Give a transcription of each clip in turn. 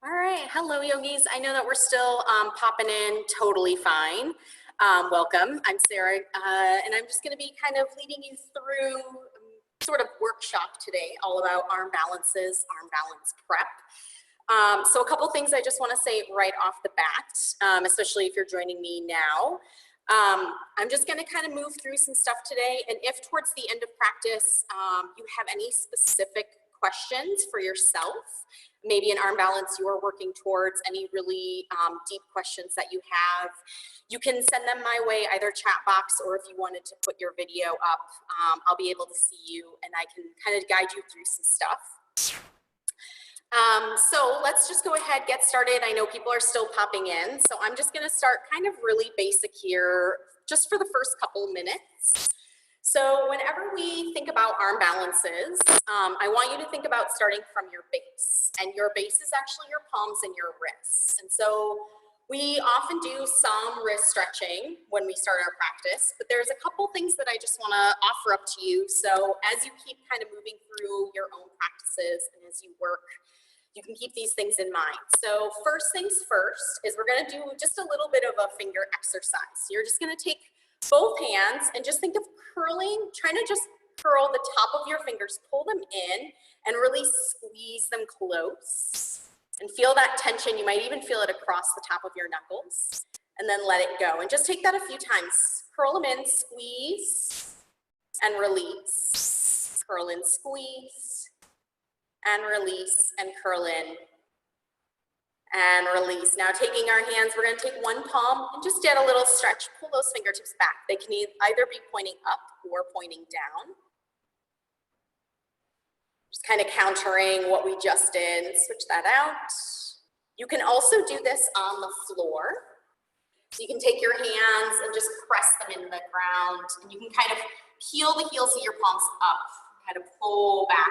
All right, hello yogis. I know that we're still popping in, totally fine. Welcome, I'm Sarah, and I'm just gonna be kind of leading you through sort of workshop today, all about arm balances, arm balance prep. So a couple things I just wanna say right off the bat, especially if you're joining me now. I'm just gonna kind of move through some stuff today, and if towards the end of practice, you have any specific questions for yourself, maybe an arm balance you're working towards, any really deep questions that you have, you can send them my way, either chat box, or if you wanted to put your video up, I'll be able to see you and I can kind of guide you through some stuff. So let's just go ahead, get started. I know people are still popping in, so I'm just gonna start kind of really basic here, just for the first couple minutes. So whenever we think about arm balances, I want you to think about starting from your base, and your base is actually your palms and your wrists. And so we often do some wrist stretching when we start our practice, but there's a couple things that I just wanna offer up to you. So as you keep kind of moving through your own practices and as you work, you can keep these things in mind. So first things first is we're gonna do just a little bit of a finger exercise. So you're just gonna take both hands and just think of curling, trying to just curl the top of your fingers, pull them in and really squeeze them close and feel that tension. You might even feel it across the top of your knuckles, and then let it go. And just take that a few times. Curl them in, squeeze and release. Curl in, squeeze and release, and curl in and release. Now taking our hands, we're gonna take one palm and just get a little stretch. Pull those fingertips back. They can either be pointing up or pointing down. Just kind of countering what we just did. Switch that out. You can also do this on the floor. So you can take your hands and just press them into the ground, and you can kind of peel the heels of your palms up, kind of pull back.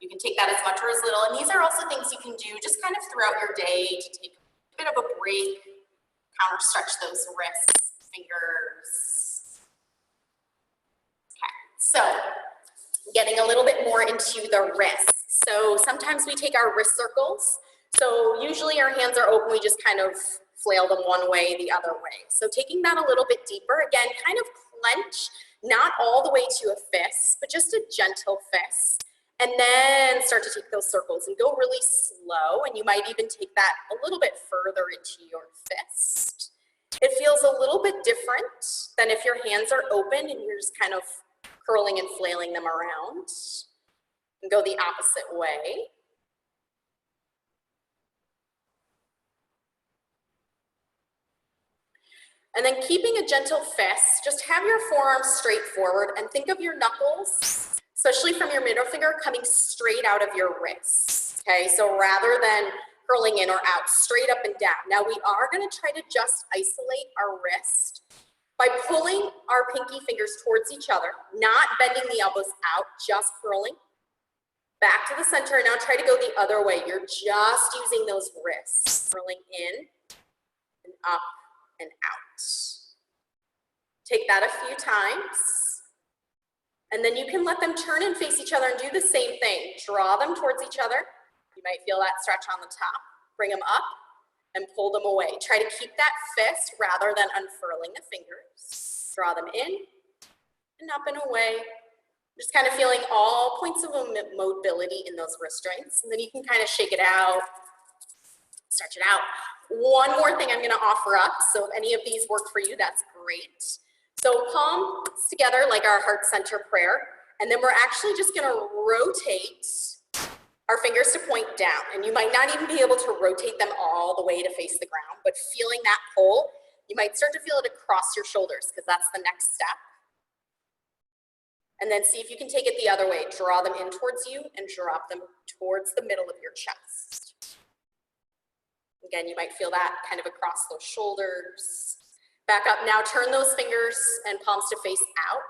You can take that as much or as little, and these are also things you can do just kind of throughout your day to take a bit of a break, counter stretch those wrists, fingers. Okay, so getting a little bit more into the wrists. So sometimes we take our wrist circles. So usually our hands are open, we just kind of flail them one way, the other way. So taking that a little bit deeper, again, kind of clench, not all the way to a fist, but just a gentle fist. And then start to take those circles and go really slow. And you might even take that a little bit further into your fist. It feels a little bit different than if your hands are open and you're just kind of curling and flailing them around. And go the opposite way. And then keeping a gentle fist, just have your forearms straight forward and think of your knuckles, especially from your middle finger, coming straight out of your wrist. Okay, so rather than curling in or out, straight up and down. Now we are gonna try to just isolate our wrist by pulling our pinky fingers towards each other, not bending the elbows out, just curling. Back to the center, now try to go the other way. You're just using those wrists, curling in and up and out. Take that a few times. And then you can let them turn and face each other and do the same thing. Draw them towards each other. You might feel that stretch on the top. Bring them up and pull them away. Try to keep that fist rather than unfurling the fingers. Draw them in and up and away. Just kind of feeling all points of mobility in those wrist joints. And then you can kind of shake it out, stretch it out. One more thing I'm gonna offer up. So if any of these work for you, that's great. So palms together like our heart center prayer, and then we're actually just gonna rotate our fingers to point down. And you might not even be able to rotate them all the way to face the ground, but feeling that pull, you might start to feel it across your shoulders because that's the next step. And then see if you can take it the other way. Draw them in towards you and drop them towards the middle of your chest. Again, you might feel that kind of across those shoulders. Back up now, turn those fingers and palms to face out.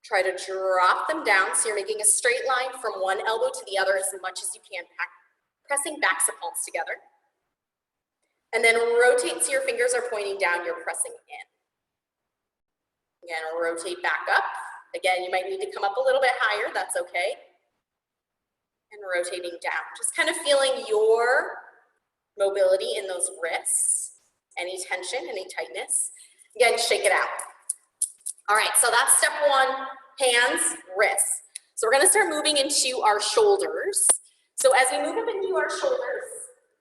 Try to drop them down so you're making a straight line from one elbow to the other as much as you can, pressing backs of palms together. And then rotate so your fingers are pointing down, you're pressing in. Again, rotate back up. Again, you might need to come up a little bit higher, that's okay. And rotating down, just kind of feeling your mobility in those wrists, any tension, any tightness. Again, shake it out. All right, so that's step one, hands, wrists. So we're gonna start moving into our shoulders. So as we move up into our shoulders,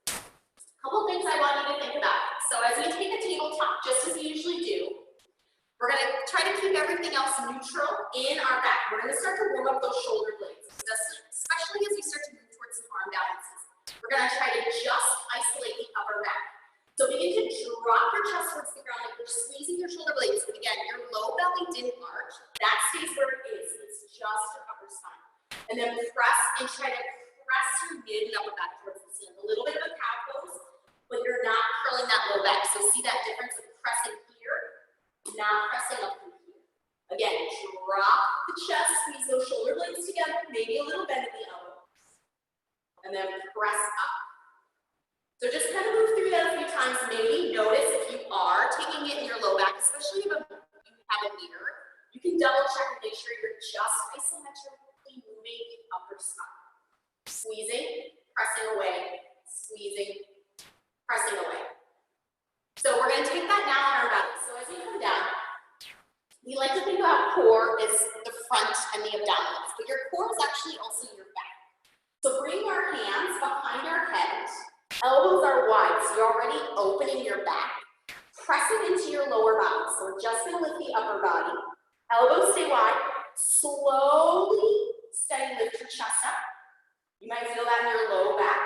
a couple things I want you to think about. So as we take a tabletop, just as we usually do, we're gonna try to keep everything else neutral in our back. We're gonna start to warm up those shoulder blades, especially as we start to move towards some arm balances. We're gonna try to just isolate the upper back. So begin to drop your chest towards the ground like you're squeezing your shoulder blades. But again, your low belly didn't arch. That stays where it is. It's just your upper spine. And then press and try to press your mid and upper back towards the ceiling. A little bit of a cow pose, but you're not curling that low back. So see that difference of pressing here, not pressing up through here. Again, drop the chest, squeeze those shoulder blades together, maybe a little bend at the elbows. And then press up. So just kind of move through that a few times. Maybe notice if you are taking it in your low back, especially if you have a mirror, you can double check and make sure you're just isometrically moving the upper spine. Squeezing, pressing away, squeezing, pressing away. So we're going to take that now on our belly. So as we come down, we like to think about core as the front and the abdominals, but your core is actually also your back. So bring our hands behind our head. Elbows are wide, so you're already opening your back. Pressing into your lower body. So we're just going to lift the upper body. Elbows stay wide. Slowly, steady, lift your chest up. You might feel that in your low back.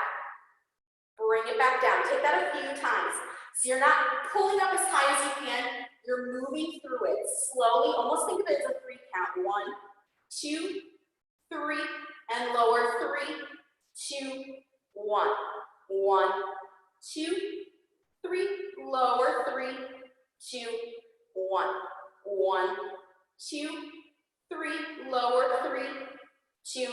Bring it back down. Take that a few times. So you're not pulling up as high as you can. You're moving through it slowly. Almost think of it as a 3 count. 1, 2, 3, and lower. 3, 2, 1. 1, 2, 3, lower. 3, 2, 1. 1, 2, 3, lower. 3, 2,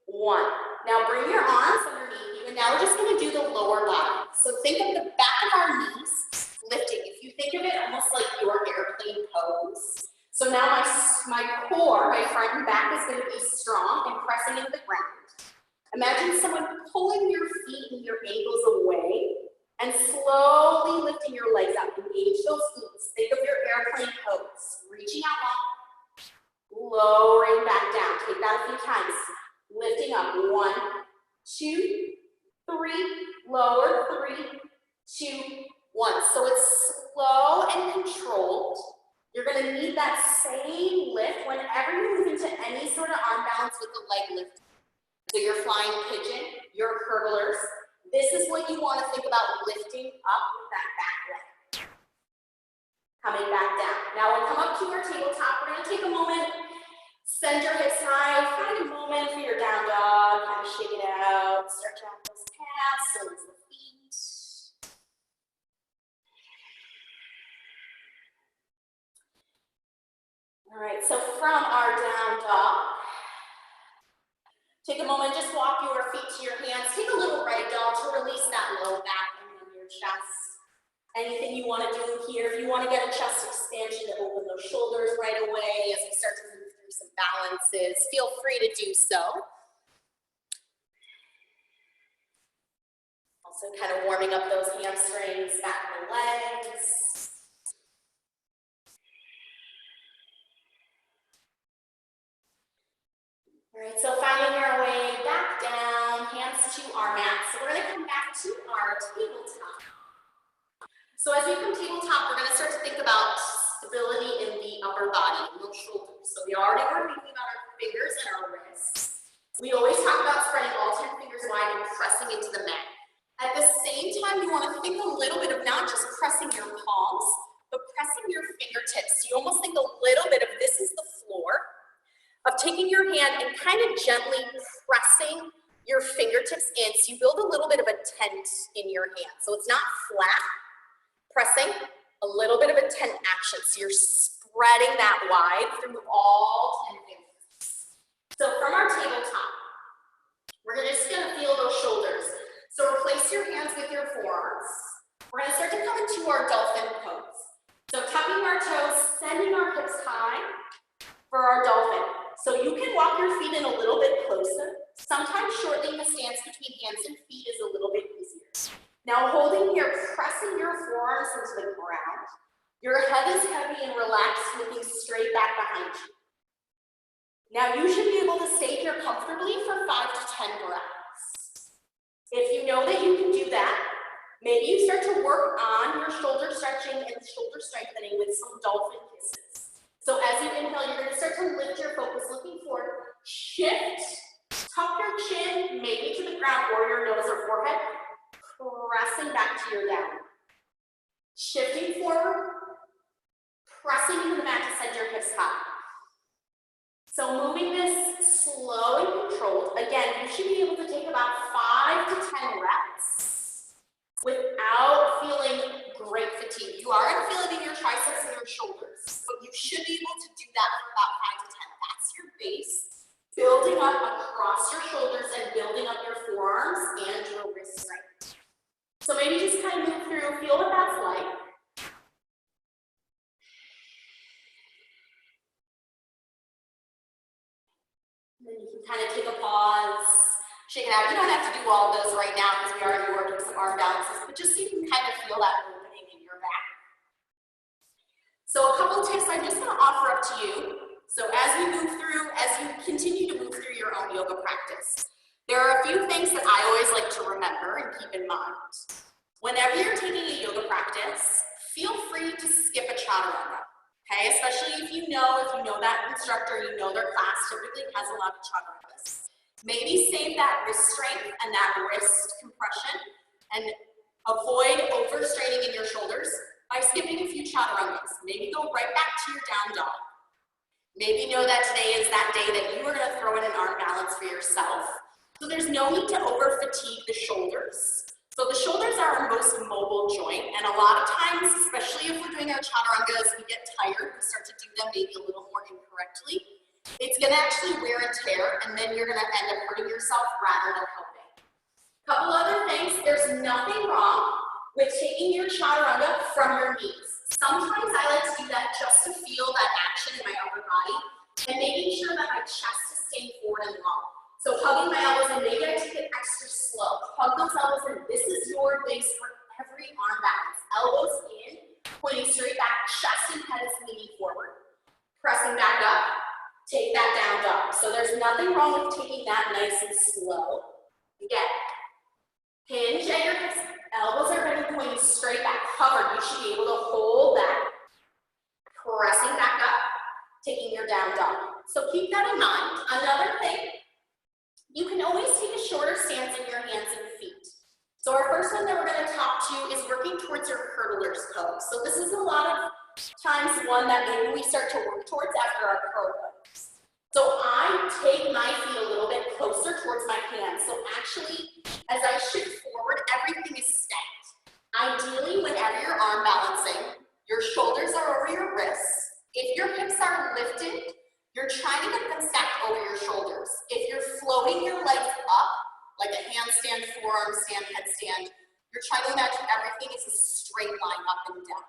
1. Now bring your arms underneath you, and now we're just going to do the lower body. So think of the back of our knees lifting. If you think of it almost like your airplane pose. So now my core, my front and back is going to be strong and pressing into the ground. Imagine someone pulling your feet and your ankles away and slowly lifting your legs up. Engage those glutes. Think of your airplane pose. Reaching out long, lowering back down. Take that a few times. Lifting up. 1, 2, 3, lower. 3, 2, 1. So it's slow and controlled. You're going to need that same lift whenever you move into any sort of arm balance with the leg lift. So your flying pigeon, your hurdlers, this is what you want to think about lifting up with that back leg. Coming back down. Now we'll come up to our tabletop. We're going to take a moment, send your hips high, find a moment for your down dog, kind of shake it out, stretch out those calves, release the feet. All right, so from our down dog, take a moment, just walk your feet to your hands. Take a little right dog to release that low back and then your chest. Anything you want to do here, if you want to get a chest expansion to open those shoulders right away as we start to move through some balances, feel free to do so. Also kind of warming up those hamstrings, back of the legs. All right, so finding our way back down, hands to our mat. So we're going to come back to our tabletop. So as we come tabletop, we're going to start to think about stability in the upper body, in those shoulders. So we already were thinking about our fingers and our wrists. We always talk about spreading all 10 fingers wide and pressing into the mat. At the same time, you want to think a little bit of not just pressing your palms, but pressing your fingertips. You almost think a little bit of this is the floor, of taking your hand and kind of gently pressing your fingertips in. So you build a little bit of a tent in your hand. So it's not flat, pressing, a little bit of a tent action. So you're spreading that wide through all 10 fingers. So from our tabletop, we're just gonna feel those shoulders. So replace your hands with your forearms. We're gonna start to come into our dolphin pose. So tucking our toes, sending our hips high for our dolphin. So you can walk your feet in a little bit closer. Sometimes shortening the stance between hands and feet is a little bit easier. Now holding here, pressing your forearms into the ground. Your head is heavy and relaxed, looking straight back behind you. Now you should be able to stay here comfortably for 5 to 10 breaths. If you know that you can do that, maybe you start to work on your shoulder stretching and shoulder strengthening with some dolphin kisses. So as you inhale, you're going to start to lift your focus, looking forward, shift, tuck your chin, maybe to the ground or your nose or forehead, pressing back to your down. Shifting forward, pressing into the mat to send your hips high. So moving this slow and controlled. Again, you should be able to take about 5 to 10 reps without feeling great fatigue. You are going to feel it in your triceps and your shoulders, but you should be able to do that for about 5 to 10. That's your base. Building up across your shoulders and building up your forearms and your wrist strength. So maybe just kind of move through, feel what that's like. Then you can kind of take a pause, shake it out. You don't have to do all of those right now because we already worked with some arm balances, but just so you can kind of feel that opening in your back. So a couple of tips I'm just going to offer up to you. So as we move through, as you continue to move through your own yoga practice, there are a few things that I always like to remember and keep in mind. Whenever you're taking a yoga practice, feel free to skip a chaturanga. Okay, especially if you know that instructor, you know their class typically has a lot of chaturangas. Maybe save that wrist strength and that wrist compression and avoid overstraining in your shoulders by skipping a few chaturangas. Maybe go right back to your down dog. Maybe know that today is that day that you are going to throw in an arm balance for yourself. So there's no need to over fatigue the shoulders. So the shoulders are our most mobile joint, and a lot of times, especially if we're doing our chaturangas, we get tired, we start to do them maybe a little more incorrectly. It's gonna actually wear and tear, and then you're gonna end up hurting yourself rather than helping. Couple other things, there's nothing wrong with taking your chaturanga from your knees. Sometimes I like to do that just to feel that action in my upper body, and making sure that my chest is staying forward and long. So hugging my elbows in, maybe I take it extra slow. Hug those elbows in. This is your base for every arm balance. Elbows in, pointing straight back, chest and head is leaning forward. Pressing back up, take that down dog. So there's nothing wrong with taking that nice and slow. Again, hinge at your hips, elbows are bending, pointing straight back, covered. You should be able to hold that. Pressing back up, taking your down dog. So keep that in mind. Another thing, you can always take a shorter stance in your hands and feet. So our first one that we're going to talk to is working towards your hurdler's pose. So this is a lot of times one that maybe we start to work towards after our curl pose. So I take my feet a little bit closer towards my hands. So actually, as I shift forward, everything is stacked. Ideally, whenever you're arm balancing, your shoulders are over your wrists. If your hips are lifted, you're trying to get them stacked over your shoulders. If you're floating your legs up, like a handstand, forearm stand, headstand, you're trying to imagine everything is a straight line up and down.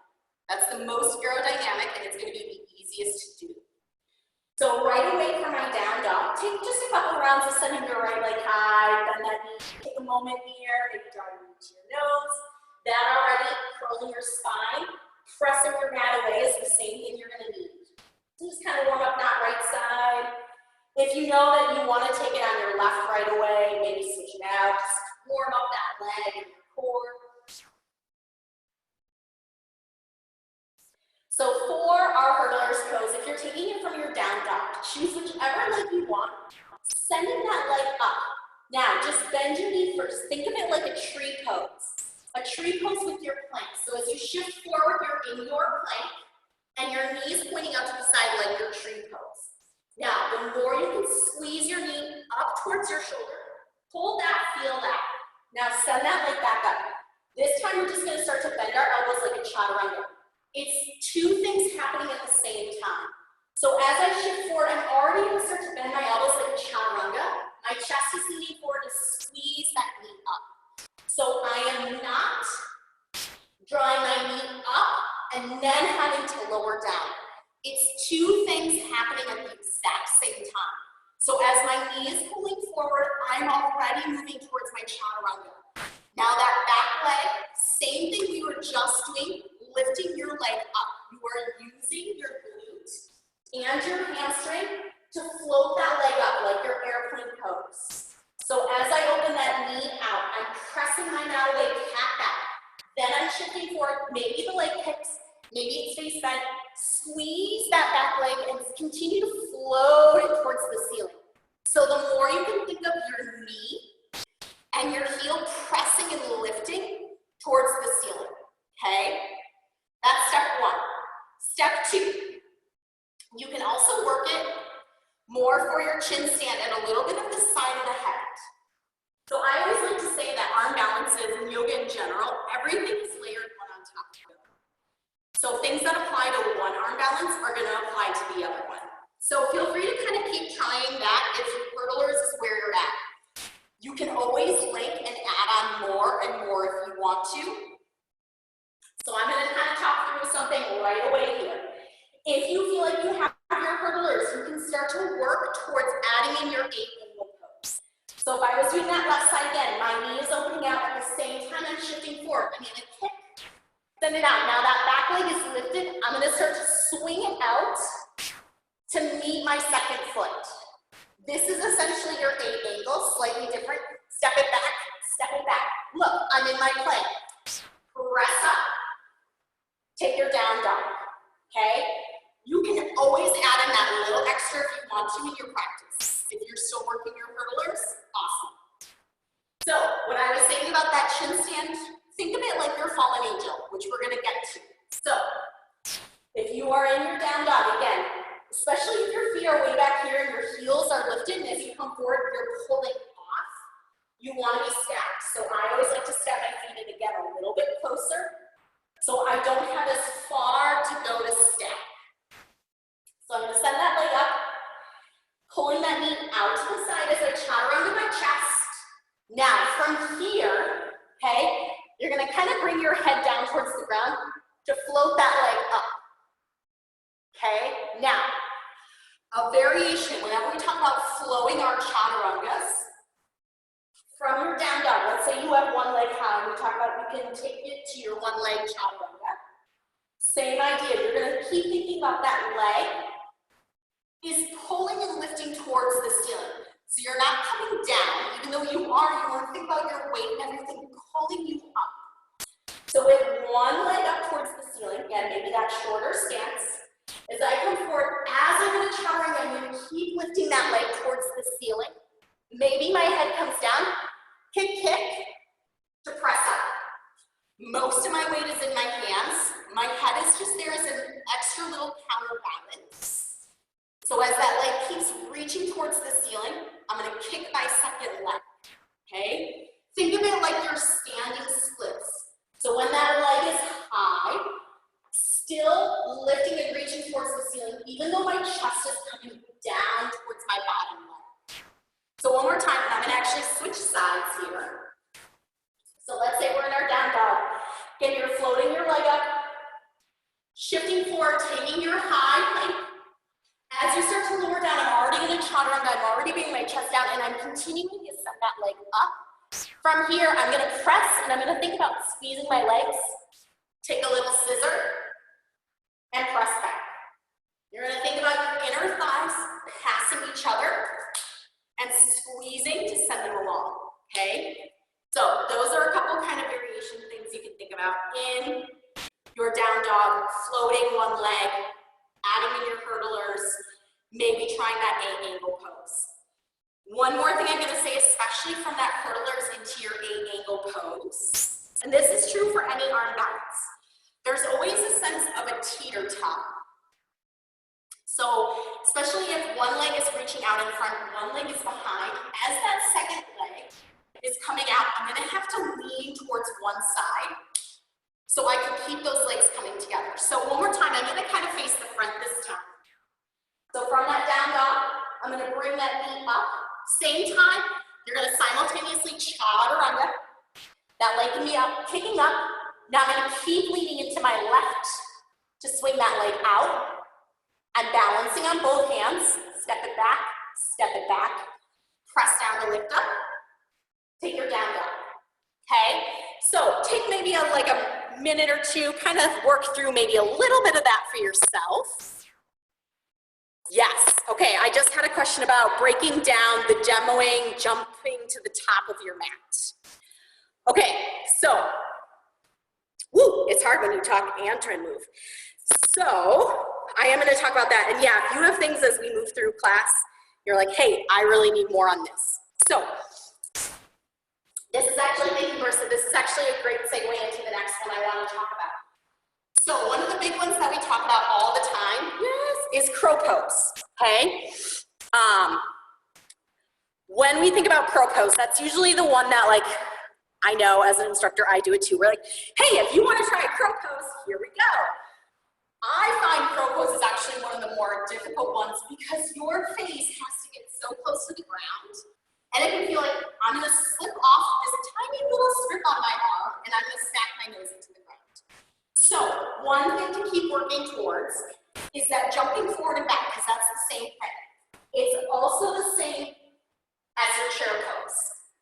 That's the most aerodynamic, and it's going to be the easiest to do. So right away from my down dog, take just a couple rounds of sending your right leg high, bend that knee, take a moment here, maybe draw your knee to your nose. That already, curling your spine, pressing your mat away is the same thing you're going to need. So just kind of warm up that right side. If you know that you want to take it on your left right away, maybe switch it out. Just warm up that leg and your core. So for our hurdler's pose, if you're taking it from your down dog, choose whichever leg you want, sending that leg up. Now, just bend your knee first. Think of it like a tree pose. A tree pose with your plank. So as you shift forward, you're in your plank, and your knee is pointing out to the side like your tree pose. Now, the more you can squeeze your knee up towards your shoulder, hold that, feel that. Now send that leg back up. This time we're just going to start to bend our elbows like a chaturanga. It's two things happening at the same time. So as I shift forward, I'm already going to start to bend my elbows like a chaturanga. My chest is leaning forward to squeeze that knee up. So I am not drawing my knee up and then having to lower down. It's two things happening at the exact same time. So as my knee is pulling forward, I'm already moving towards my chaturanga. Now that back leg and your hamstring to float that leg up like your airplane pose. So as I open that knee out, I'm pressing my mat away, cat back. Then I'm shifting forward, maybe the leg kicks, maybe it stays bent. Squeeze that back leg and continue to float it towards the ceiling. So the more you can think of your knee and your heel pressing and lifting towards the ceiling, okay? That's step one. Step two, you can also work it more for your chin stand and a little bit of the side of the head. So I always like to say that arm balances in yoga in general, everything is layered one on top of the other. So things that apply to one arm balance are going to apply to the other one. So feel free to kind of keep trying that if your hurdlers is where you're at. You can always link and add on more and more if you want to. So I'm going to kind of talk through something right away here. If you feel like you have your hurdlers, you can start to work towards adding in your 8-angle pose. So if I was doing that left side again, my knee is opening out at the same time I'm shifting forward. I'm going to kick, send it out. Now that back leg is lifted, I'm going to start to swing it out to meet my second foot. This is essentially your 8-angle, slightly different. Step it back, step it back. Look, I'm in my plank. Press up. Take your down dog, okay? You can always add in that little extra if you want to in your practice. If you're still working your hurdlers, awesome. So, what I was saying about that chin stand, think of it like your fallen angel, which we're gonna get to. So, if you are in your down dog, again, especially if your feet are way back here and your heels are lifted, and as you come forward, you're pulling off, you wanna be stacked. So I always like to step my feet in again a little bit closer, so I don't have as far to go to stack. So I'm going to send that leg up, pulling that knee out to the side as I chatter onto my chest. Now from here, okay, you're going to kind of bring your head down towards the ground to float that leg up. Okay, now a variation, whenever we talk about flowing our chaturangas, from your down dog, let's say you have one leg high, and we talk about you can take it to your one leg chaturanga. Same idea, you're going to keep thinking about that leg is pulling and lifting towards the ceiling. So you're not coming down, even though you want to think about your weight and everything pulling you up. So with one leg up towards the ceiling, again, maybe that shorter stance, as I come forward, as I'm going to chaturanga, I'm going to keep lifting that leg towards the ceiling. Maybe my head comes down, kick, to press up. Most of my weight is in my hands. My head is just there as an extra little counterbalance. So as that leg keeps reaching towards the ceiling, I'm going to kick my second leg, okay? Think of it like you're standing splits. So when that leg is high, still lifting and reaching towards the ceiling, even though my chest is coming down towards my bottom leg. So one more time, and I'm going to actually switch sides here. So let's say we're in our down dog. Again, you're floating your leg up, shifting forward, taking your high plank. As you start to lower down, I'm already in a chaturanga, I'm already bringing my chest down, and I'm continuing to send that leg up. From here, I'm going to press, and I'm going to think about squeezing my legs. Take a little scissor, and press back. You're going to think about your inner thighs passing each other, and squeezing to send them along, okay? So those are a couple kind of variation things you can think about in your down dog, floating one leg, adding in your hurdlers, maybe trying that 8-angle pose. One more thing I'm going to say, especially from that hurdlers into your 8-angle pose, and this is true for any arm balance, there's always a sense of a teeter-tot. So, especially if one leg is reaching out in front, one leg is behind, as that second leg is coming out, I'm going to have to lean towards one side so I can keep those legs coming together. So one more time, I'm going to kind of face the front this time. So from that down dog, I'm going to bring that knee up. Same time, you're going to simultaneously chaturanga. That leg can be up, kicking up. Now I'm going to keep leaning into my left to swing that leg out. I'm balancing on both hands. Step it back, press down to lift up. Take your down dog. Okay? So take maybe like a minute or two, kind of work through maybe a little bit of that for yourself. Yes. Okay, I just had a question about breaking down the demoing, jumping to the top of your mat. Okay, so, woo, it's hard when you talk and try and move. So, I am gonna talk about that. And yeah, if you have things as we move through class, you're like, hey, I really need more on this. So, this is actually, thank you, Marissa, this is actually a great segue into the next one I want to talk about. So one of the big ones that we talk about all the time, yes, is crow pose, okay? When we think about crow pose, that's usually the one that, like, I know as an instructor, I do it too. We're like, hey, if you want to try a crow pose, here we go. I find crow pose is actually one of the more difficult ones because your face has to get so close to the ground. And it can feel like I'm gonna slip off this tiny little strip on my arm and I'm gonna smack my nose into the ground. So one thing to keep working towards is that jumping forward and back, because that's the same thing. It's also the same as your chair pose,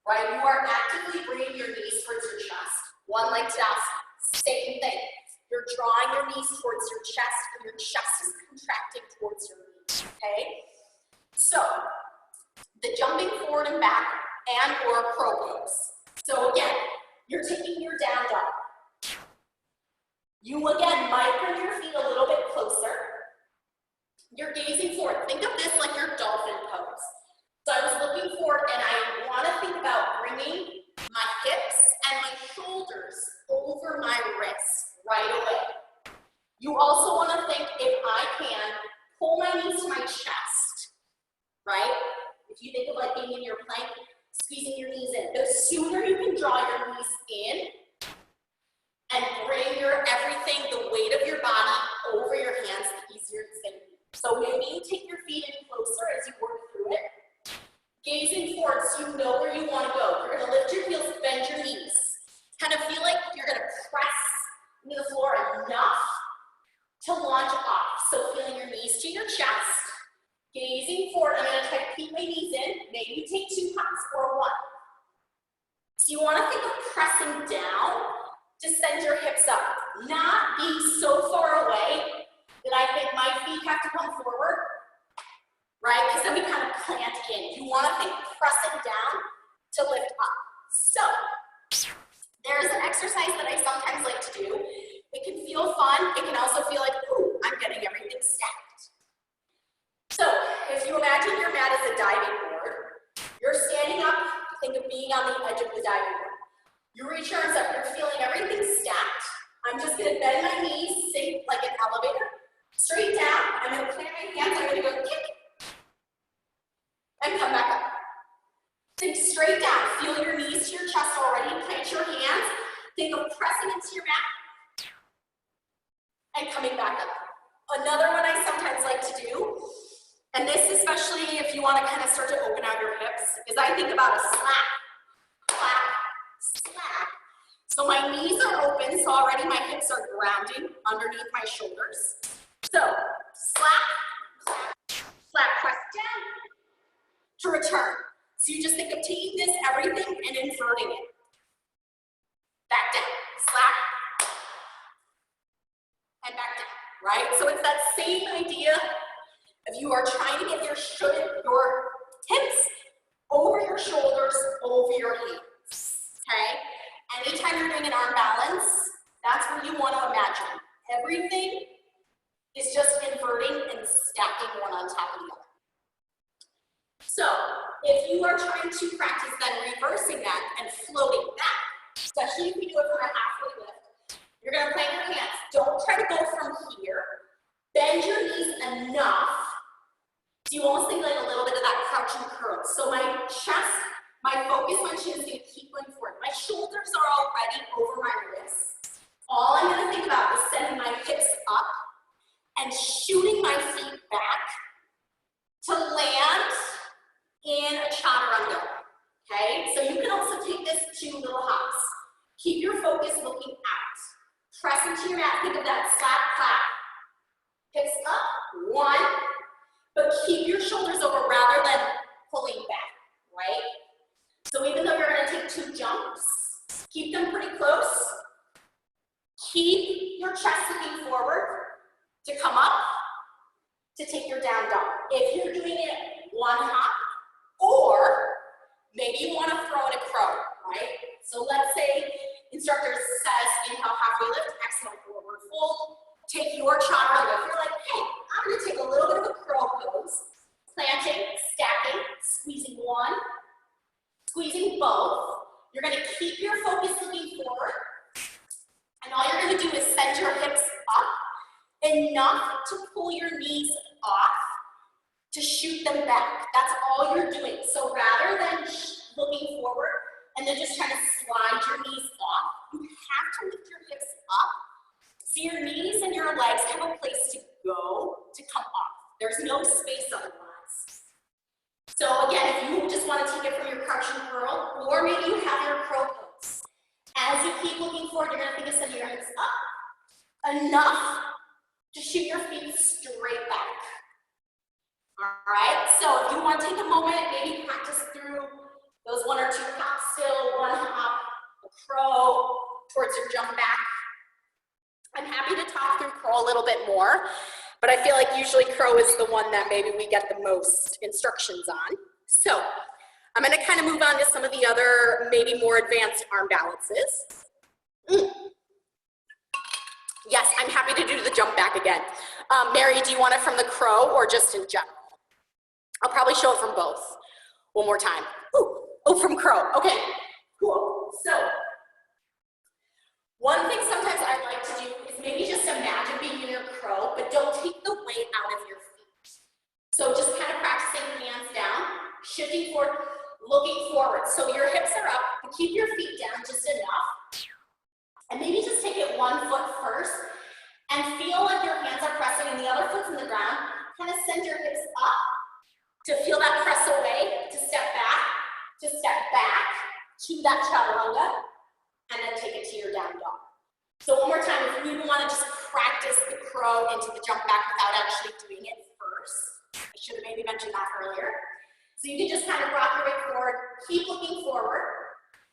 right? You are actively bringing your knees towards your chest. One leg down, same thing. You're drawing your knees towards your chest and your chest is contracting towards your knees, okay? So, the jumping forward and back and or crow pose. So again, you're taking your down dog. You again might bring your feet a little bit closer. You're gazing forward. Think of this like your dolphin pose. So I was looking forward and I want to think about bringing my hips and my shoulders over my wrists right away. You also want to think, if I can, pull my knees to my chest, right? If you think of like being in your plank, squeezing your knees in, the sooner you can draw your knees in and bring your everything, the weight of your body over your hands, the easier it's going to be. So maybe you take your feet in closer as you work through it. Gazing forward so you know where you want to go. You're going to lift your heels, bend your knees. Kind of feel like you're going to press into the floor enough to launch off. So feeling your knees to your chest. Gazing forward, I'm going to try to keep my knees in. Maybe you take 2 hops or 1. So you want to think of pressing down to send your hips up. Not being so far away that I think my feet have to come forward, right? Because then we kind of plant in. You want to think pressing down to lift up. So there's an exercise that I sometimes like to do. It can feel fun. It can also feel like, ooh, I'm getting everything stacked. So, if you imagine your mat as a diving board, you're standing up, think of being on the edge of the diving board. You reach your arms up, you're feeling everything stacked. I'm just gonna bend my knees, sink like an elevator, straight down. I'm gonna plant my hands, I'm gonna go kick, and come back up. Think straight down, feel your knees to your chest already, plant your hands, think of pressing into your mat, and coming back up. Another one I sometimes like to do, and this especially if you want to kind of start to open out your hips, is I think about a slap, clap, slap. So my knees are open, so already my hips are grounding underneath my shoulders. So slap, clap, slap, press down to return. So you just think of taking this everything and inverting it. Back down, slap, and back down, right? So it's that same idea. If you are trying to get your hips over your shoulders, over your hands, okay? Anytime you're doing an arm balance, that's what you want to imagine. Everything is just inverting and stacking one on top of the other. So, if you are trying to practice then reversing that and floating back, especially if you do it from a halfway lift, you're going to plant your hands. Don't try to go from here. Bend your knees enough. So you almost think like a little bit of that crouch and curl. So my chest, my focus, my chin is going to keep going forward. My shoulders are already over my wrists. All I'm going to think about is sending my hips up and shooting my feet back to land in a chaturanga. Okay? So you can also take this 2 little hops. Keep your focus looking out. Press into your mat. Think of that slap, clap. Hips up. 1. But keep your shoulders over rather than pulling back, right? So even though you're going to take 2 jumps, keep them pretty close. Keep your chest looking forward to come up, to take your down dog. If you're doing it one hop, or maybe you want to throw in a crow, right? So let's say instructor says inhale, halfway lift, exhale, forward fold. Take your chaturanga. If you're like, hey, I'm going to take a little bit of a crow pose, planting, stacking, squeezing one, squeezing both. You're going to keep your focus looking forward, and all you're going to do is send your hips up enough to pull your knees off to shoot them back. That's all you're doing. So rather than looking forward and then just trying to slide your knees off, you have to lift your hips up so your knees and your legs have a place to go to come off. There's no space otherwise. So again, if you just want to take it from your crouch and curl, or maybe you have your crow pose. As you keep looking forward, you're going to think of sending your hips up enough to shoot your feet straight back. All right, so if you want to take a moment, maybe practice through those one or two hops still, one hop, a crow, towards your jump back. I'm happy to talk through crow a little bit more, but I feel like usually crow is the one that maybe we get the most instructions on. So I'm going to kind of move on to some of the other maybe more advanced arm balances. Yes, I'm happy to do the jump back again. Mary, do you want it from the crow or just in general? I'll probably show it from both. One more time. Ooh, oh, from crow. Okay, cool. So one thing sometimes I like to do is maybe just imagine being in your crow, but don't take the weight out of your feet. So just kind of practicing hands down, shifting forward, looking forward. So your hips are up, but keep your feet down just enough. And maybe just take it one foot first and feel like your hands are pressing and the other foot's in the ground. Kind of send your hips up to feel that press away, to step back to that chaturanga, and then take it to your down dog. So one more time, if you even want to just practice the crow into the jump back without actually doing it first. I should have maybe mentioned that earlier. So you can just kind of rock your way forward, keep looking forward,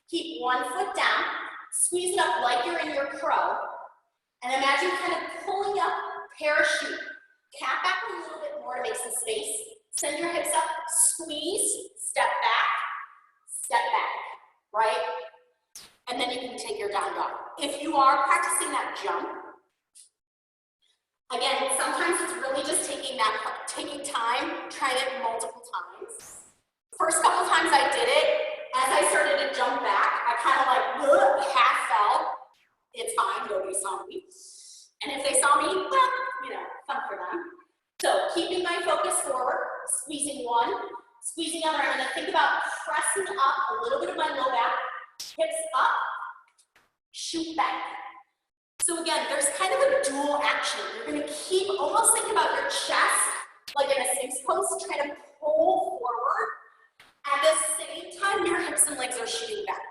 keep one foot down, squeeze it up like you're in your crow, and imagine kind of pulling up, parachute. Cap back a little bit more to make some space. Send your hips up, squeeze, step back, right? And then you can take your down dog. If you are practicing that jump, again, sometimes it's really just taking time, trying it multiple times. First couple times I did it, as I started to jump back, I kind of like half fell. It's fine, nobody saw me. And if they saw me, well, you know, fun for them. So keeping my focus forward, squeezing one, squeezing the other. I'm going to think about pressing up a little bit of my low back, hips up, shoot back. So again, there's kind of a dual action. You're going to keep almost thinking about your chest, like in a Sphinx pose, trying to pull forward. At the same time, your hips and legs are shooting back.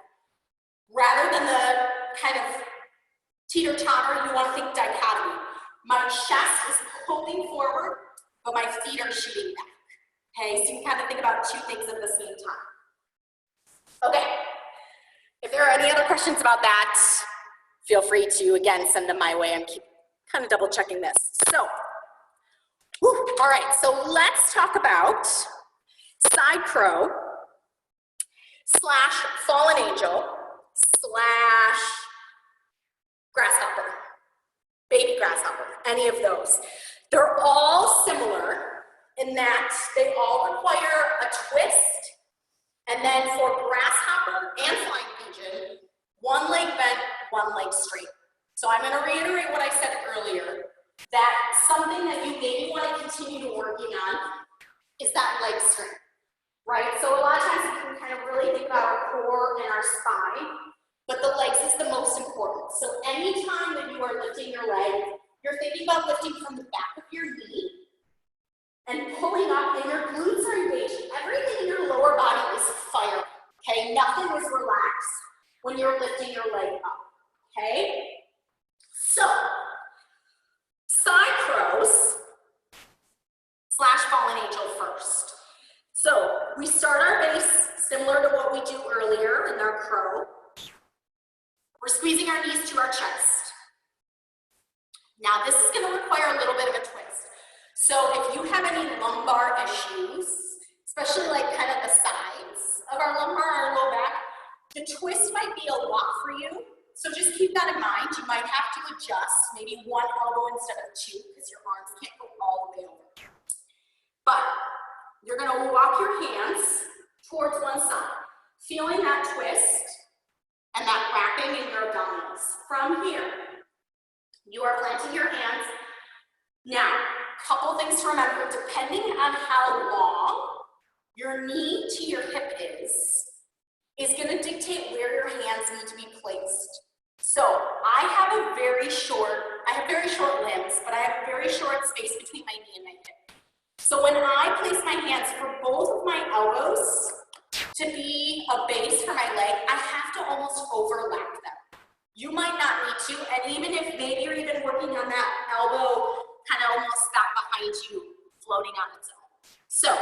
Rather than the kind of teeter-totter, you want to think dichotomy. My chest is pulling forward, but my feet are shooting back. Okay, so you can kind of think about two things at the same time. Okay, if there are any other questions about that, feel free to, again, send them my way. I'm kind of double checking this. So, all right, so let's talk about side crow / fallen angel / grasshopper, baby grasshopper, any of those. They're all similar in that they all require a twist, and then for grasshopper and flying pigeon, one leg bent, one leg straight. So I'm going to reiterate what I said earlier, that something that you maybe want to continue working on is that leg strength, right? So a lot of times you can kind of really think about our core and our spine, but the legs is the most important. So anytime that you are lifting your leg, you're thinking about lifting from the back of your knee and pulling up, and your glutes are engaged. Everything in your lower body is firing, okay? Nothing is relaxed when you're lifting your leg up, okay? So, side crows / fallen angel first. So, we start our base similar to what we do earlier in our crow. We're squeezing our knees to our chest. Now, this is going to require a little bit of a twist. So if you have any lumbar issues, especially like kind of the sides of our lumbar, our low back, the twist might be a lot for you. So just keep that in mind. You might have to adjust maybe one elbow instead of two because your arms can't go all the way over. But you're gonna walk your hands towards one side, feeling that twist and that wrapping in your abdominals. From here, you are planting your hands. Now, couple things to remember, depending on how long your knee to your hip is gonna dictate where your hands need to be placed. So I have very short limbs, but I have a very short space between my knee and my hip. So when I place my hands for both of my elbows to be a base for my leg, I have to almost overlap them. You might not need to, and even if maybe you're even working on that elbow kind of almost back behind you, floating on its own. So,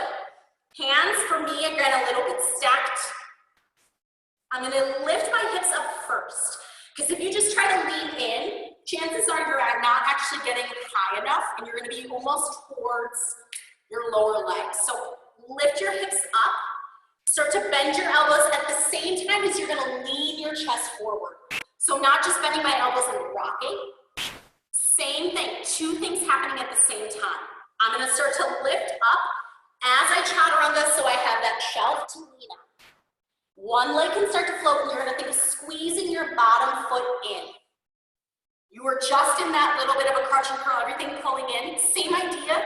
hands for me, again, a little bit stacked. I'm gonna lift my hips up first, because if you just try to lean in, chances are you're not actually getting high enough, and you're gonna be almost towards your lower legs. So, lift your hips up, start to bend your elbows at the same time as you're gonna lean your chest forward. So not just bending my elbows and rocking. Same thing, two things happening at the same time. I'm gonna start to lift up as I chaturanga so I have that shelf to lean on. One leg can start to float and you're gonna think of squeezing your bottom foot in. You were just in that little bit of a crunch and curl, everything pulling in, same idea.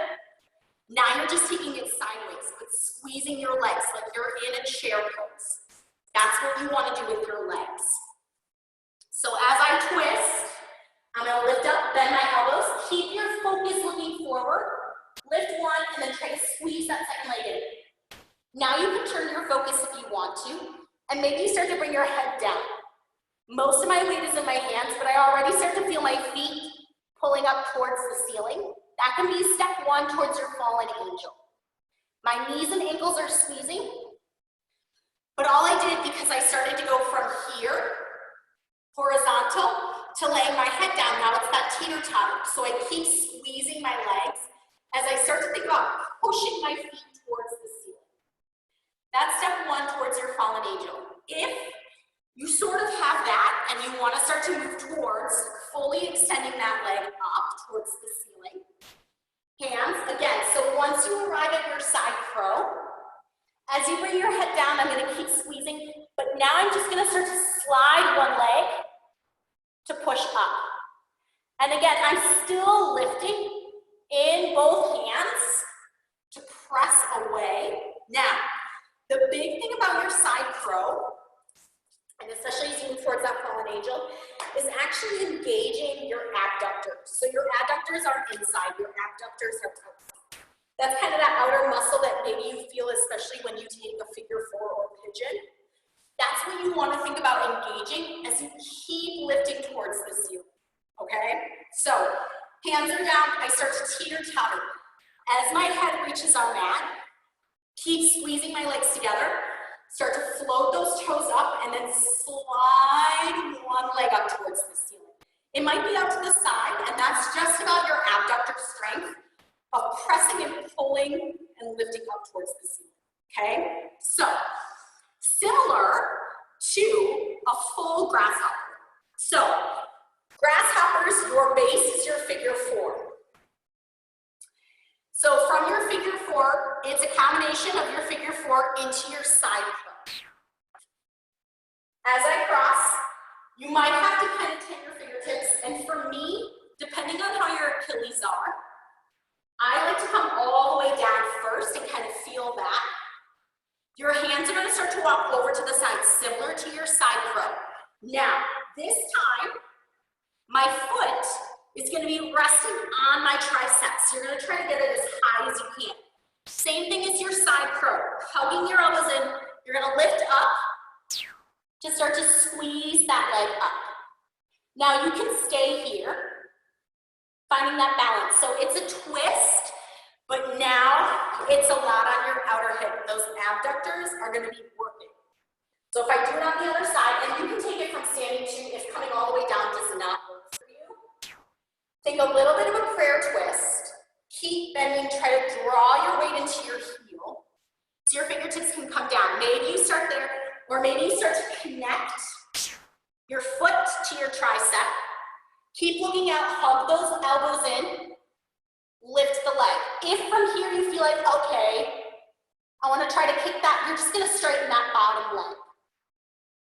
Now you're just taking it sideways, but squeezing your legs like you're in a chair pose. That's what you wanna do with your legs. So as I twist, I'm gonna lift up, bend my elbows, keep your focus looking forward, lift one, and then try to squeeze that second leg in. Now you can turn your focus if you want to, and maybe you start to bring your head down. Most of my weight is in my hands, but I already start to feel my feet pulling up towards the ceiling. That can be step one towards your fallen angel. My knees and ankles are squeezing, but all I did, because I started to go from here, horizontal, to laying my head down, now it's that teeter-totter. So I keep squeezing my legs as I start to think about pushing my feet towards the ceiling. That's step one towards your fallen angel. If you sort of have that and you want to start to move towards fully extending that leg up towards the ceiling, hands, again, so once you arrive at your side crow, as you bring your head down, I'm going to keep squeezing, but now I'm just going to start to slide one leg to push up. And again, I'm still lifting in both hands to press away. Now, the big thing about your side crow, and especially as you move towards that fallen angel, is actually engaging your abductors. So your adductors are inside, your abductors are outside. That's kind of that outer muscle that maybe you feel, especially when you take a figure four or pigeon. That's what you want to think about engaging as you keep lifting towards the ceiling, okay? So, hands are down, I start to teeter-totter. As my head reaches our mat, keep squeezing my legs together, start to float those toes up, and then slide one leg up towards the ceiling. It might be out to the side, and that's just about your abductor strength of pressing and pulling and lifting up towards the ceiling, okay? So, similar to a full grasshopper. So, grasshoppers, your base is your figure four. So from your figure four, it's a combination of your figure four into your side cross. As I cross, you might have to kind of take your fingertips, and for me, depending on how your Achilles are, I like to come all the way down first and kind of feel that. Your hands are going to start to walk over to the side, similar to your side crow. Now, this time, my foot is going to be resting on my triceps. You're going to try to get it as high as you can. Same thing as your side crow. Hugging your elbows in, you're going to lift up to start to squeeze that leg up. Now, you can stay here, finding that balance. So it's a twist, but now it's a lot on your outer hip. Those abductors are going to be working. So if I do it on the other side, and you can take it from standing too, if coming all the way down does not work for you, take a little bit of a prayer twist, keep bending, try to draw your weight into your heel. So your fingertips can come down. Maybe you start there, or maybe you start to connect your foot to your tricep. Keep looking out, hug those elbows in, lift the leg. If from here you feel like, okay, I want to try to kick that, you're just going to straighten that bottom leg.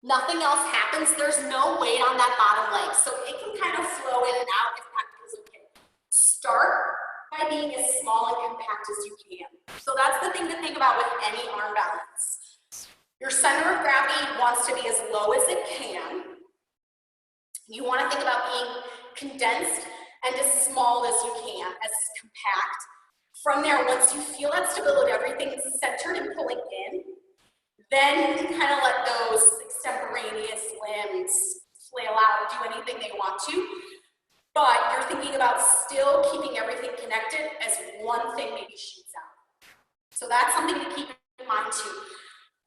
Nothing else happens. There's no weight on that bottom leg. So it can kind of flow in and out if that feels okay. Start by being as small and compact as you can. So that's the thing to think about with any arm balance. Your center of gravity wants to be as low as it can. You want to think about being condensed and as small as you can, as compact. From there, once you feel that stability, everything's centered and pulling in, then you can kind of let those extemporaneous limbs flail out, do anything they want to. But you're thinking about still keeping everything connected as one thing maybe shoots out. So that's something to keep in mind too.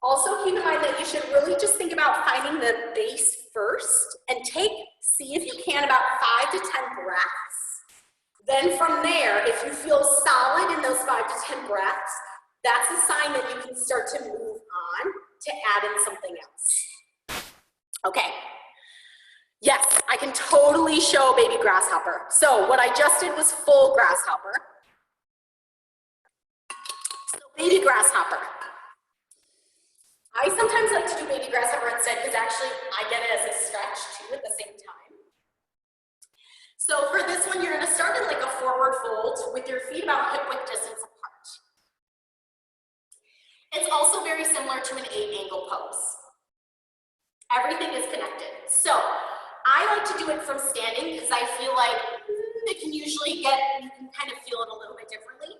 Also keep in mind that you should really just think about finding the base first and see if you can about 5 to 10 breaths. Then from there, if you feel solid in those 5 to 10 breaths, that's a sign that you can start to move on to add in something else. Okay. Yes, I can totally show baby grasshopper. So what I just did was full grasshopper. So baby grasshopper. I sometimes like to do baby grasshopper instead because actually I get it as a stretch too at the same time. So for this one, you're going to start in like a forward fold with your feet about hip width distance apart. It's also very similar to an 8-angle pose. Everything is connected. So I like to do it from standing because I feel like it can usually you can kind of feel it a little bit differently.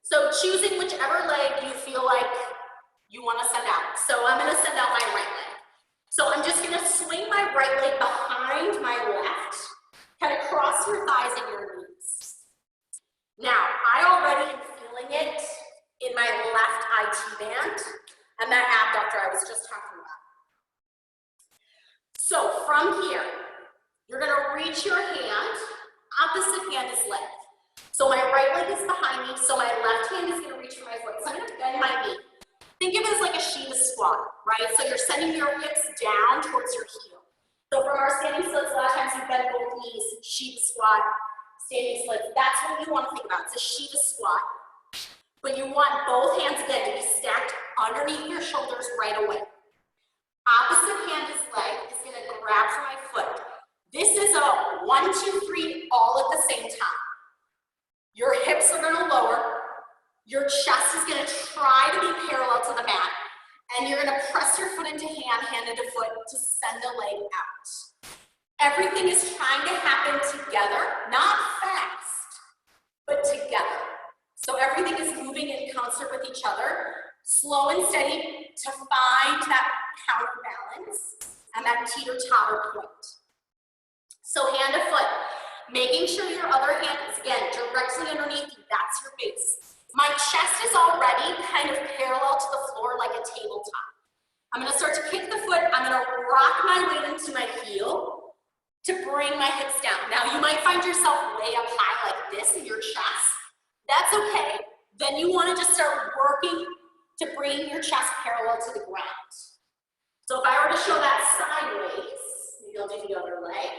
So choosing whichever leg you feel like you want to send out. So I'm going to send out my right leg. So I'm just going to swing my right leg behind my left, kind of cross your thighs and your knees. Now, I already am feeling it in my left IT band and that abductor I was just talking about. So from here, you're going to reach your hand, opposite hand is leg. So my right leg is behind me, so my left hand is going to reach for my foot. So I'm going to bend my knee. Think of it as like a Shiva squat, right? So you're sending your hips down towards your heel. So from our standing splits, a lot of times you bend both knees, Shiva squat, standing splits. That's what you want to think about. It's a Shiva squat. But you want both hands, again, to be stacked underneath your shoulders right away. Opposite hand is leg is going to grab for my foot. This is a 1, 2, 3, all at the same time. Your hips are going to lower. Your chest is going to try to be parallel to the mat, and you're going to press your foot into hand, hand into foot to send the leg out. Everything is trying to happen together, not fast, but together. So everything is moving in concert with each other, slow and steady to find that counterbalance and that teeter-totter point. So hand to foot, making sure your other hand is, again, directly underneath you. That's your base. My chest is already kind of parallel to the floor like a tabletop. I'm going to start to kick the foot. I'm going to rock my weight into my heel to bring my hips down. Now, you might find yourself way up high like this in your chest. That's okay. Then you want to just start working to bring your chest parallel to the ground. So if I were to show that sideways, maybe I'll do the other leg.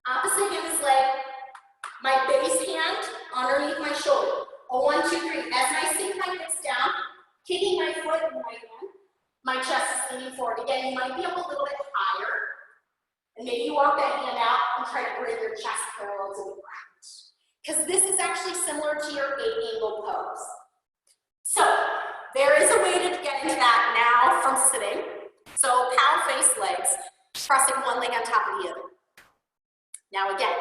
Opposite hand is leg. My base hand underneath my shoulder. A 1, 2, 3. As I sink my hips down, kicking my foot in my hand, my chest is leaning forward. Again, you might be up a little bit higher, and maybe you walk that hand out and try to bring your chest parallel to the ground. Because this is actually similar to your 8-angle pose. So there is a way to get into that now from sitting. So cow face legs, pressing one leg on top of the other. Now again,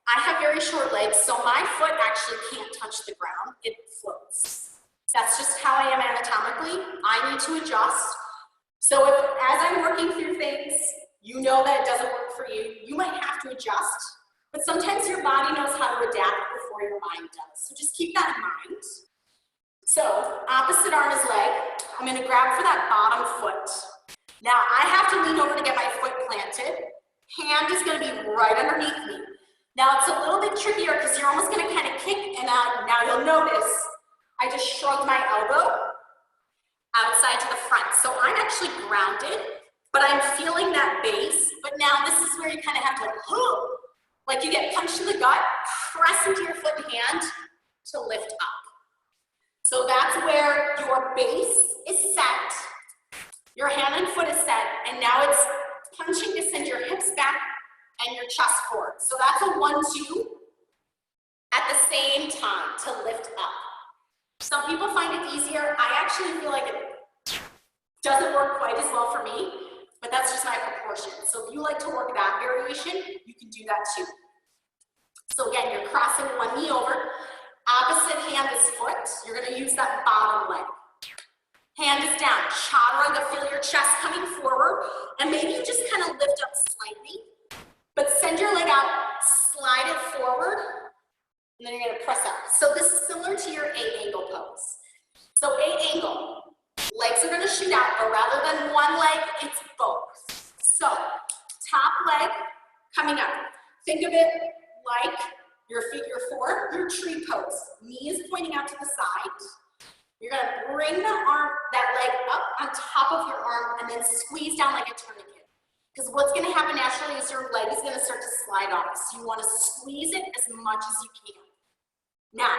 I have very short legs, so my foot actually can't touch the ground, it floats. That's just how I am anatomically. I need to adjust. So as I'm working through things, you know that it doesn't work for you, you might have to adjust, but sometimes your body knows how to adapt before your mind does. So just keep that in mind. So opposite arm is leg. I'm gonna grab for that bottom foot. Now I have to lean over to get my foot planted. Hand is gonna be right underneath me. Now it's a little bit trickier because you're almost gonna kind of kick, and now you'll notice I just shrugged my elbow outside to the front. So I'm actually grounded, but I'm feeling that base. But now this is where you kind of have to like you get punched in the gut, press into your foot and hand to lift up. So that's where your base is set, your hand and foot is set, and now it's punching to send your hips back and your chest forward. So that's a 1-2 at the same time to lift up. Some people find it easier. I actually feel like it doesn't work quite as well for me, but that's just my proportion. So if you like to work that variation, you can do that too. So again, you're crossing one knee over, opposite hand is foot. You're gonna use that bottom leg. Hand is down, chaturanga, feel your chest coming forward, and maybe you just kind of lift up slightly, but send your leg out, slide it forward, and then you're gonna press up. So this is similar to your A angle pose. So A angle, legs are gonna shoot out, but rather than one leg, it's both. So top leg coming up. Think of it like your figure four, your tree pose. Knee is pointing out to the side. You're gonna bring the arm, that leg up on top of your arm and then squeeze down like a tourniquet. Because what's gonna happen naturally is your leg is gonna start to slide off. So you wanna squeeze it as much as you can. Now,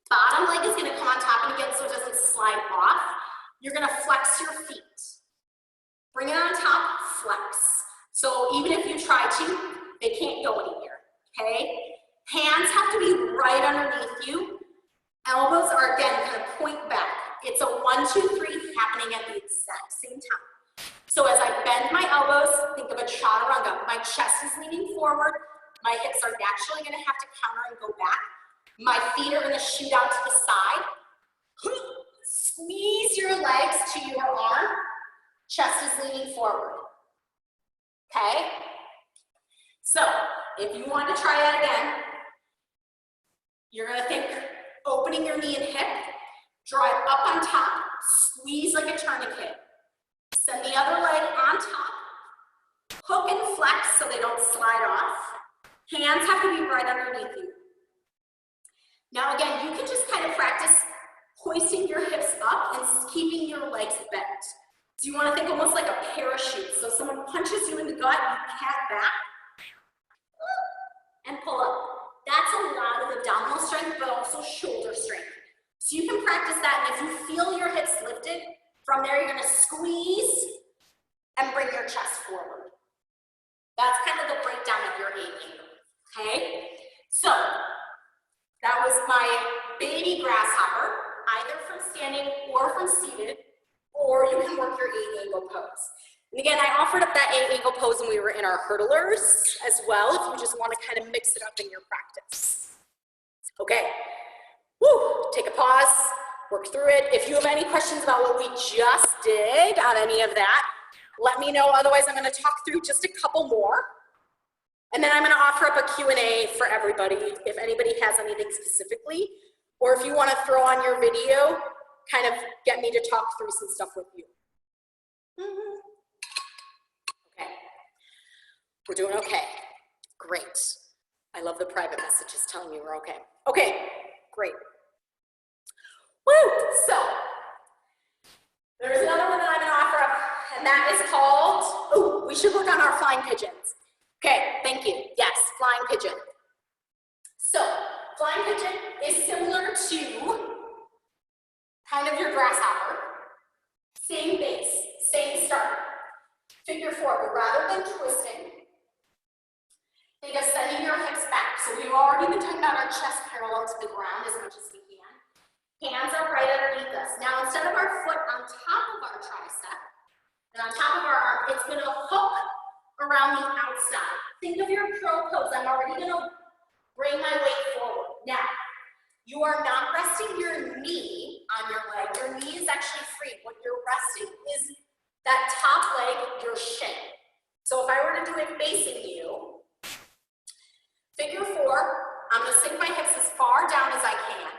bottom leg is gonna come on top, and again, so it doesn't slide off. You're gonna flex your feet. Bring it on top, flex. So even if you try to, they can't go anywhere, okay? Hands have to be right underneath you. Elbows are, again, gonna point back. It's a 1, 2, 3 happening at the exact same time. So as I bend my elbows, think of a chaturanga. My chest is leaning forward. My hips are naturally gonna have to counter and go back. My feet are gonna shoot out to the side. Squeeze your legs to your arm. Chest is leaning forward. Okay? So, if you want to try that again, you're gonna think opening your knee and hip, draw it up on top, squeeze like a tourniquet. Send the other leg on top, hook and flex so they don't slide off. Hands have to be right underneath you. Now again, you can just kind of practice hoisting your hips up and keeping your legs bent. So you want to think almost like a parachute. So if someone punches you in the gut, you cat back and pull up. That's a lot of abdominal strength, but also shoulder strength. So you can practice that, and if you feel your hips lifted, from there you're going to squeeze and bring your chest forward. That's kind of the breakdown of your A angle, okay? So that was my baby grasshopper, either from standing or from seated, or you can work your A angle pose. And again, I offered up that A angle pose when we were in our hurdlers as well, if you just want to kind of mix it up in your practice. Okay, woo, take a pause, work through it. If you have any questions about what we just did on any of that, let me know. Otherwise, I'm going to talk through just a couple more. And then I'm going to offer up a Q&A for everybody if anybody has anything specifically, or if you want to throw on your video, kind of get me to talk through some stuff with you. Okay, we're doing okay. Great. I love the private messages telling me we're okay. Okay, great. Woo! So, there's another one that I'm going to offer up, and that is called, oh, we should work on our flying pigeons. Okay, thank you. Yes, flying pigeon. So, flying pigeon is similar to kind of your grasshopper. Same base, same start. Figure four, but rather than twisting, think of sending your hips back. So we've already been talking about our chest parallel to the ground as much as we can. Hands are right underneath us. Now, instead of our foot on top of our tricep and on top of our arm, it's going to hook around the outside. Think of your crow pose. I'm already going to bring my weight forward. Now, you are not resting your knee on your leg. Your knee is actually free. What you're resting is that top leg, your shin. So if I were to do it facing you, figure four, I'm going to sink my hips as far down as I can.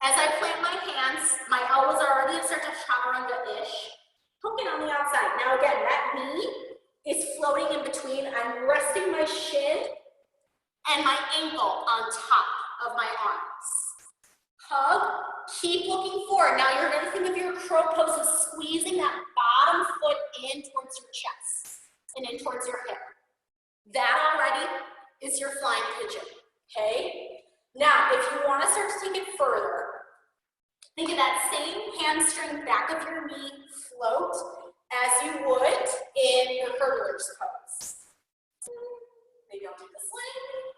As I plant my hands, my elbows are already in start to chaturanga-ish, hooking on the outside. Now again, that knee is floating in between. I'm resting my shin and my ankle on top of my arms. Hug, keep looking forward. Now you're gonna think of your crow pose as squeezing that bottom foot in towards your chest and in towards your hip. That already is your flying pigeon, okay? Now, if you wanna start to take it further, think of that same hamstring back of your knee float as you would in your hurdler's pose. Maybe I'll do the sling.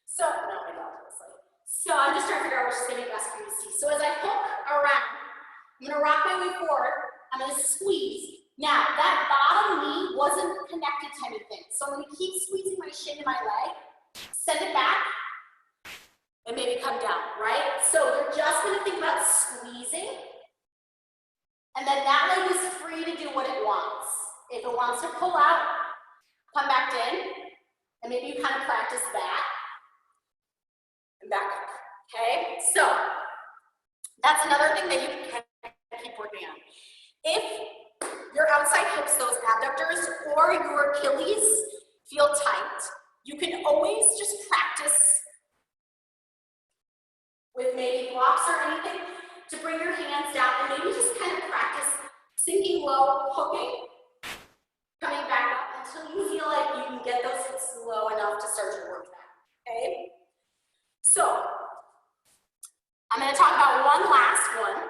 So, no, maybe I'll do the sling. So I'm just trying to figure out which is gonna be best for you to see. So as I hook around, I'm gonna rock my way forward, I'm gonna squeeze. Now, that bottom knee wasn't connected to anything. So I'm gonna keep squeezing my shin and my leg, send it back, and maybe come down, right? So you're just gonna think about squeezing, and then that leg is free to do what it wants. If it wants to pull out, come back in, and maybe you kind of practice that, and back up, okay? So that's another thing that you can keep working on. If your outside hips, those abductors, or your Achilles feel tight, you can always just practice with maybe blocks or anything to bring your hands down and maybe just kind of practice sinking low, hooking, coming back up until you feel like you can get those hips low enough to start to work that, okay? So, I'm gonna talk about one last one,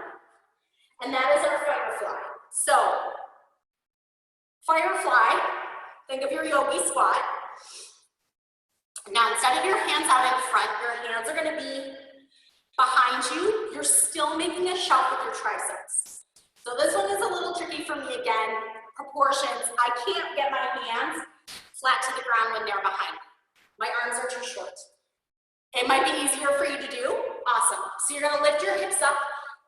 and that is our firefly. So, firefly, think of your yogi squat. Now, instead of your hands out in front, your hands are gonna be behind you. You're still making a shelf with your triceps. So this one is a little tricky for me again, proportions. I can't get my hands flat to the ground when they're behind me. My arms are too short. It might be easier for you to do. Awesome. So you're gonna lift your hips up.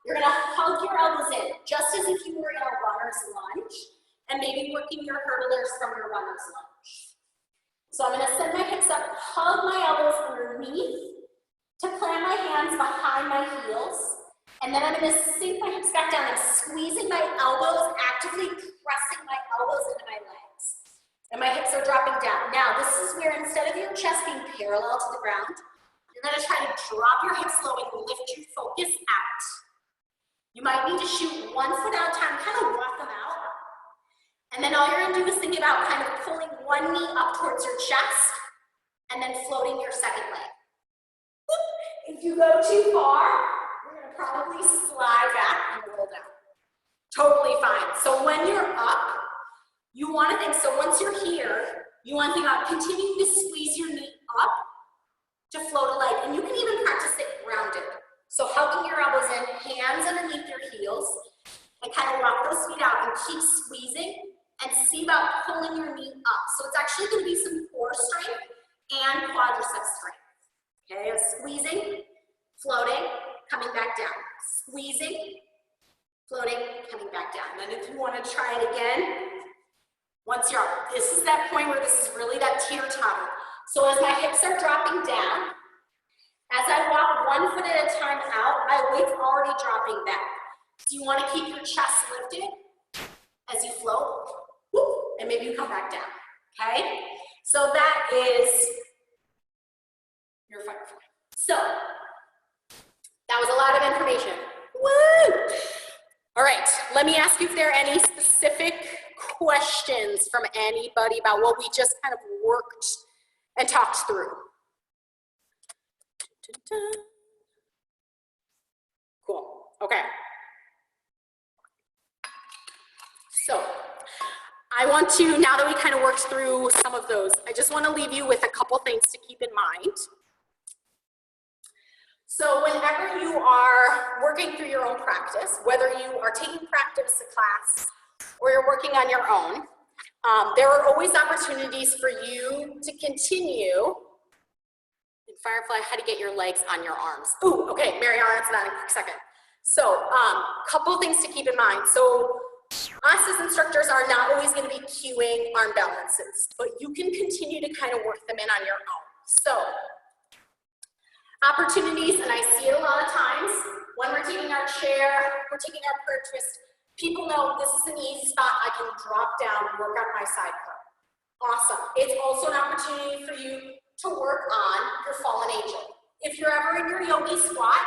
You're gonna hug your elbows in, just as if you were in a runner's lunge, and maybe working your hurdlers from your runner's lunge. So I'm gonna send my hips up, hug my elbows underneath to plant my hands behind my heels, and then I'm gonna sink my hips back down. I'm squeezing my elbows, actively pressing my elbows into my legs. And my hips are dropping down. Now, this is where instead of your chest being parallel to the ground, you're gonna try to drop your hips low and lift your focus out. You might need to shoot one foot at a time, kind of walk them out. And then all you're gonna do is think about kind of pulling one knee up towards your chest and then floating your second leg. If you go too far, you're gonna probably slide back and roll down. Totally fine. So when you're up, you wanna think, so once you're here, you wanna think about continuing to squeeze your knee up to float a leg. And you can even practice it grounded. So hugging your elbows in, hands underneath your heels, and kind of walk those feet out and keep squeezing and see about pulling your knee up. So it's actually gonna be some core strength and quadricep strength. Okay, squeezing, floating, coming back down. Squeezing, floating, coming back down. And then if you wanna try it again, once you're up, this is that point where this is really that teeter-totter. So as my hips are dropping down, as I walk one foot at a time out, my weight's already dropping back. So you wanna keep your chest lifted as you float, whoop, and maybe you come back down, okay? So that is your firefly. So, that was a lot of information. Woo! All right, let me ask you if there are any specific questions from anybody about what we just kind of worked and talked through. Cool, okay. So, I want to, now that we kind of worked through some of those, I just want to leave you with a couple things to keep in mind. So whenever you are working through your own practice, whether you are taking practice a class or you're working on your own, there are always opportunities for you to continue. In Firefly, how to get your legs on your arms. Ooh, okay, Mary, I'll answer that in a quick second. So, couple things to keep in mind. So, us as instructors are not always going to be cueing arm balances, but you can continue to kind of work them in on your own. So, opportunities, and I see it a lot of times, when we're taking our chair, we're taking our prayer twist, people know this is an easy spot, I can drop down and work on my side curl. Awesome. It's also an opportunity for you to work on your fallen angel. If you're ever in your yogi squat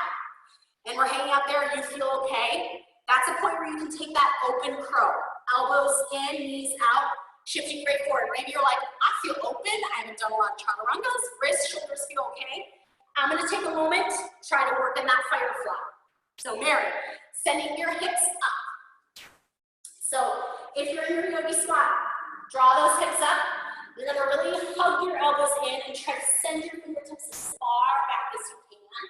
and we're hanging out there and you feel okay, that's a point where you can take that open crow. Elbows in, knees out, shifting right forward. Maybe you're like, I feel open. I haven't done a lot of chaturangas. Wrists, shoulders feel okay. I'm going to take a moment, try to work in that firefly. So Mary, sending your hips up. So if you're in your yogi squat, draw those hips up. You're going to really hug your elbows in and try to send your fingertips as far back as you can.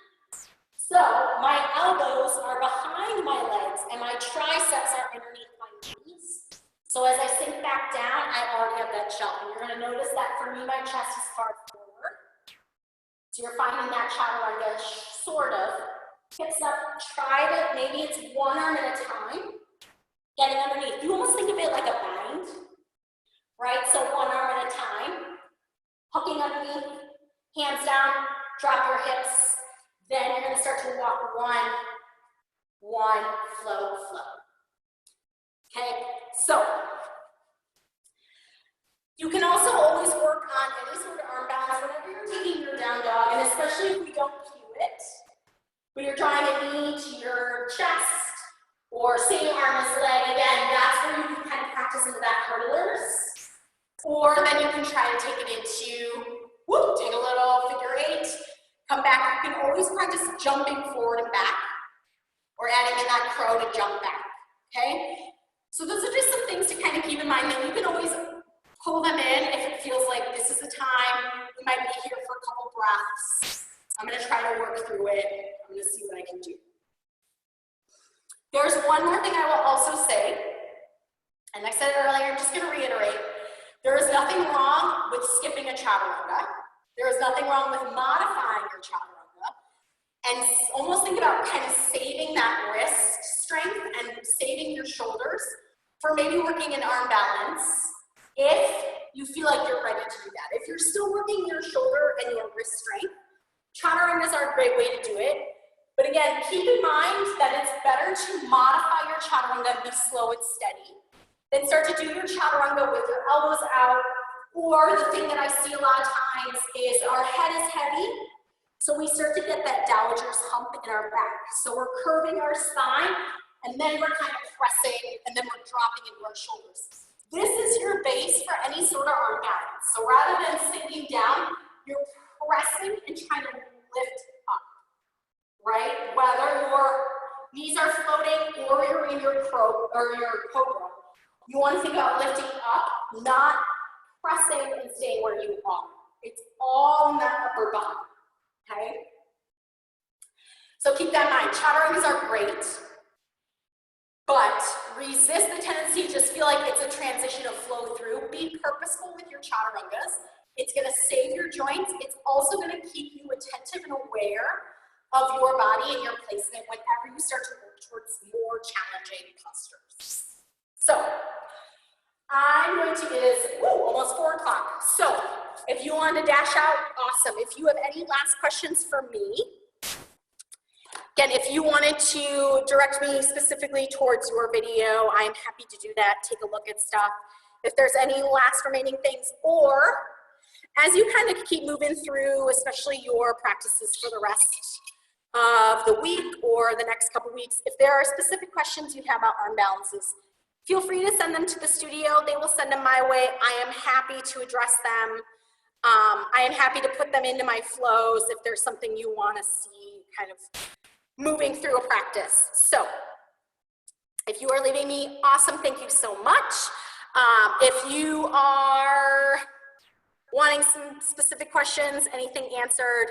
So my elbows are behind my legs and my triceps are underneath my knees. So as I sink back down, I already have that jump. And you're going to notice that for me, my chest is hard forward. So you're finding that chaturanga sort of. Hips up, try to, maybe it's one arm at a time. Getting underneath. You almost think of it like a bind, right? So one arm at a time. Hooking underneath, hands down, drop your hips. Then you're going to start to walk one, flow. Okay, so you can also always work on any sort of arm balance whenever you're taking your down dog, and especially if we don't cue it. When you're drawing a knee to your chest or same arm as leg, again, that's where you can kind of practice into that hurdlers. Or then you can try to take it into, take a little figure eight, come back. You can always practice jumping forward and back or adding in that crow to jump back, okay? So those are just some things to kind of keep in mind that you can always pull them in if it feels like this is the time. We might be here for a couple breaths. I'm going to try to work through it. I'm going to see what I can do. There's one more thing I will also say, and I said it earlier, I'm just going to reiterate. There is nothing wrong with skipping a chaturanga. There is nothing wrong with modifying your chaturanga. And almost think about kind of saving that wrist strength and saving your shoulders for maybe working in arm balance if you feel like you're ready to do that. If you're still working your shoulder and your wrist strength, chaturangas are a great way to do it. But again, keep in mind that it's better to modify your chaturanga and be slow and steady than start to do your chaturanga with your elbows out. Or the thing that I see a lot of times is our head is heavy, so we start to get that dowager's hump in our back. So we're curving our spine, and then we're kind of pressing, and then we're dropping into our shoulders. This is your base for any sort of arm balance. So rather than sinking down, you're pressing and trying to lift up, right? Whether your knees are floating or you're in your crow or your cobra, you want to think about lifting up, not pressing and staying where you are. It's all in that upper body, okay? So keep that in mind. Chaturangas are great, but resist the tendency to just feel like it's a transition of flow through. Be purposeful with your chaturangas. It's going to save your joints. It's also going to keep you attentive and aware of your body and your placement whenever you start to work towards more challenging postures. So I'm going to, it is almost 4 o'clock. So if you want to dash out, awesome. If you have any last questions for me, again, if you wanted to direct me specifically towards your video, I'm happy to do that, take a look at stuff. If there's any last remaining things, or as you kind of keep moving through, especially your practices for the rest of the week or the next couple weeks, if there are specific questions you have about arm balances, feel free to send them to the studio. They will send them my way. I am happy to address them. I am happy to put them into my flows if there's something you want to see kind of moving through a practice. So if you are leaving me, awesome, thank you so much. If you are wanting some specific questions, anything answered,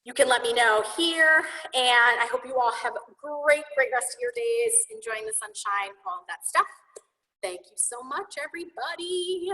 you can let me know here. And I hope you all have a great rest of your days, enjoying the sunshine, all of that stuff. Thank you so much, everybody.